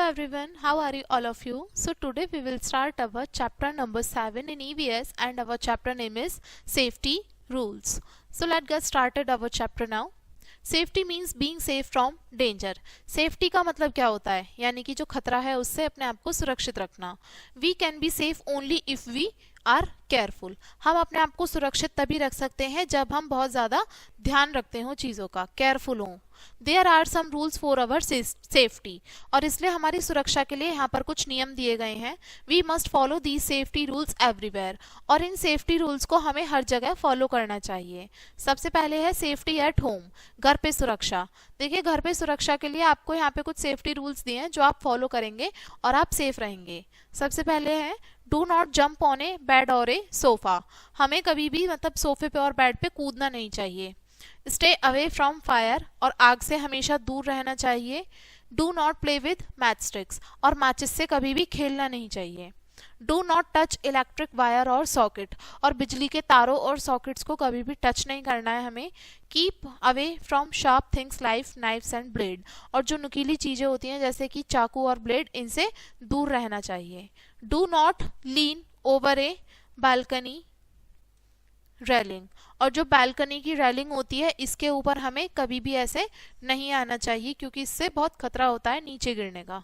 everyone, how are you all of you? So today we will start our chapter number 7 in EVS and our chapter name is Safety Rules. So let's get started our chapter now. Safety means being safe from danger. Safety का मतलब क्या होता है, यानी कि जो खतरा है उससे अपने आप को सुरक्षित रखना. We can be safe only if we are careful. हम अपने आप को सुरक्षित तभी रख सकते हैं जब हम बहुत ज़्यादा ध्यान रखते हो चीज़ों का, केयरफुल हों. There are some rules for our safety, और इसलिए हमारी सुरक्षा के लिए यहाँ पर कुछ नियम दिए गए हैं. We must follow these safety rules everywhere, और इन सेफ्टी रूल्स को हमें हर जगह फॉलो करना चाहिए. सबसे पहले है सेफ्टी एट होम, घर पे सुरक्षा. देखिए, घर पे सुरक्षा के लिए आपको यहाँ पे कुछ सेफ्टी रूल्स दिए हैं जो आप फॉलो करेंगे और आप सेफ रहेंगे. सबसे पहले है do not jump on A bed और ए सोफा. हमें कभी भी मतलब सोफे पे और बेड पे कूदना नहीं चाहिए. स्टे अवे फ्रॉम फायर, और आग से हमेशा दूर रहना चाहिए. Do not play with match sticks, और मैचेस से कभी भी खेलना नहीं चाहिए. Do not touch electric wire और सॉकेट, और बिजली के तारों और सॉकेट्स को कभी भी टच नहीं करना है हमें. Keep away from sharp things like knifes and blade, और जो नुकीली चीज़ें होती हैं जैसे कि चाकू और ब्लेड, इनसे दूर रहना चाहिए. Do not lean over A balcony railing, और जो बालकनी की रेलिंग होती है इसके ऊपर हमें कभी भी ऐसे नहीं आना चाहिए क्योंकि इससे बहुत खतरा होता है नीचे गिरने का.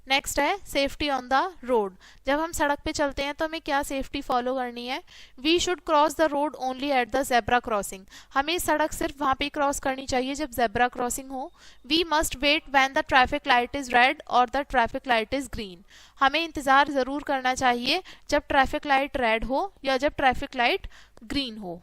नेक्स्ट है सेफ्टी ऑन द रोड. जब हम सड़क पे चलते हैं तो हमें क्या सेफ्टी फॉलो करनी है. We should cross the road only at the zebra crossing. हमें सड़क सिर्फ वहाँ पे क्रॉस करनी चाहिए जब जेब्रा क्रॉसिंग हो. We must wait when the traffic light is red और the traffic light is green. हमें इंतज़ार ज़रूर करना चाहिए जब ट्रैफिक लाइट रेड हो या जब ट्रैफिक लाइट ग्रीन हो.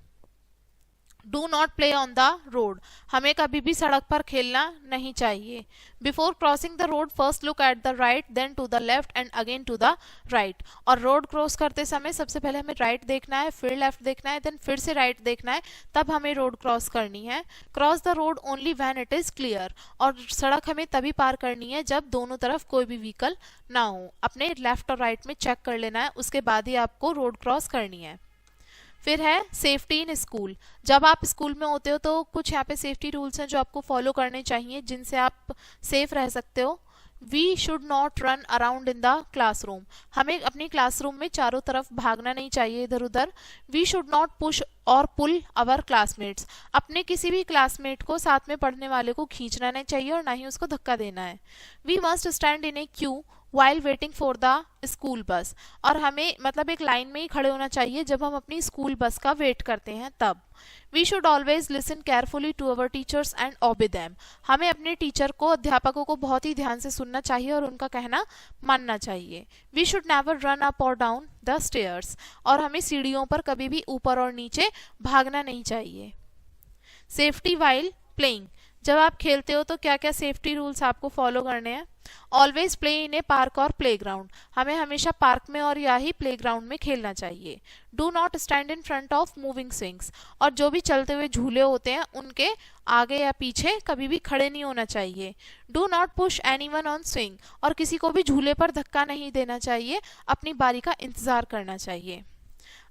Do not play on the road, हमें कभी भी सड़क पर खेलना नहीं चाहिए. Before crossing the road first look at the right then to the left and again to the right. और रोड क्रॉस करते समय सबसे पहले हमें राइट देखना है, फिर लेफ्ट देखना है, देन फिर से राइट देखना है, तब हमें रोड क्रॉस करनी है. Cross the road only when it is clear, और सड़क हमें तभी पार करनी है जब दोनों तरफ कोई भी व्हीकल ना हो. अपने लेफ्ट और राइट में चेक कर लेना है, उसके बाद ही आपको रोड क्रॉस करनी है. फिर है सेफ्टी इन स्कूल. जब आप स्कूल में होते हो तो कुछ यहाँ पे सेफ्टी रूल्स हैं जो आपको फॉलो करने चाहिए जिनसे आप सेफ रह सकते हो. We should not run around in the classroom, हमें अपनी क्लासरूम में चारों तरफ भागना नहीं चाहिए इधर उधर. वी शुड नॉट पुश और पुल अवर क्लासमेट्स, अपने किसी भी क्लासमेट को, साथ में पढ़ने वाले को खींचना नहीं चाहिए और ना ही उसको धक्का देना है. We must stand in a queue while waiting for the school bus, और हमें मतलब एक लाइन में ही खड़े होना चाहिए जब हम अपनी स्कूल बस का वेट करते हैं तब. We should always listen carefully to our teachers and obey them, हमें अपने टीचर को, अध्यापकों को बहुत ही ध्यान से सुनना चाहिए और उनका कहना मानना चाहिए. We should never run up और डाउन द स्टेयर्स, और हमें सीढ़ियों पर कभी भी ऊपर और नीचे भागना नहीं चाहिए. सेफ्टी वाइल प्लेइंग, जब आप खेलते हो तो क्या क्या सेफ्टी रूल्स आपको फॉलो करने हैं. Always play in A park और प्ले ग्राउंड, हमें हमेशा पार्क में और या ही प्ले ग्राउंड में खेलना चाहिए. Do not stand in front of moving swings, और जो भी चलते हुए झूले होते हैं उनके आगे या पीछे कभी भी खड़े नहीं होना चाहिए. Do not push anyone on swing, और किसी को भी झूले पर धक्का नहीं देना चाहिए, अपनी बारी का इंतजार करना चाहिए.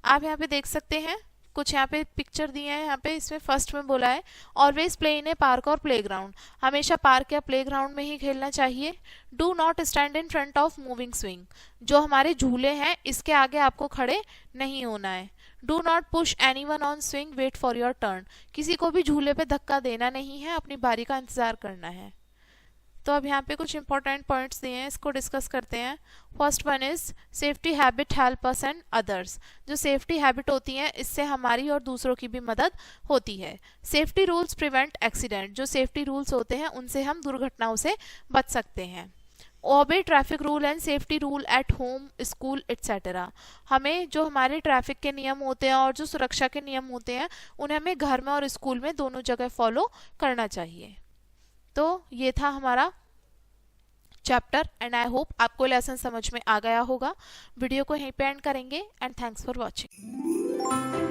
आप यहाँ पे देख सकते हैं कुछ यहाँ पे पिक्चर दिए हैं. यहाँ पे इसमें फर्स्ट में बोला है always play in A park और प्ले ग्राउंड, हमेशा पार्क या प्ले ग्राउंड में ही खेलना चाहिए. Do not stand in front of moving swing, जो हमारे झूले हैं इसके आगे आपको खड़े नहीं होना है. Do not push anyone on swing wait for your turn, किसी को भी झूले पे धक्का देना नहीं है, अपनी बारी का इंतजार करना है. तो अब यहाँ पे कुछ इंपॉर्टेंट पॉइंट्स दिए हैं, इसको डिस्कस करते हैं. First one is safety habit help us and others. जो सेफ्टी हैबिट होती हैं इससे हमारी और दूसरों की भी मदद होती है. सेफ्टी रूल्स प्रिवेंट एक्सीडेंट, जो सेफ्टी रूल्स होते हैं उनसे हम दुर्घटनाओं से बच सकते हैं. Obey traffic rule and safety rule at home school etcetera, हमें जो हमारे ट्रैफिक के नियम होते हैं और जो सुरक्षा के नियम होते हैं उन्हें हमें घर में और स्कूल में दोनों जगह फॉलो करना चाहिए. तो ये था हमारा चैप्टर एंड आई होप आपको लेसन समझ में आ गया होगा. वीडियो को यहीं पे एंड करेंगे एंड थैंक्स फॉर वॉचिंग.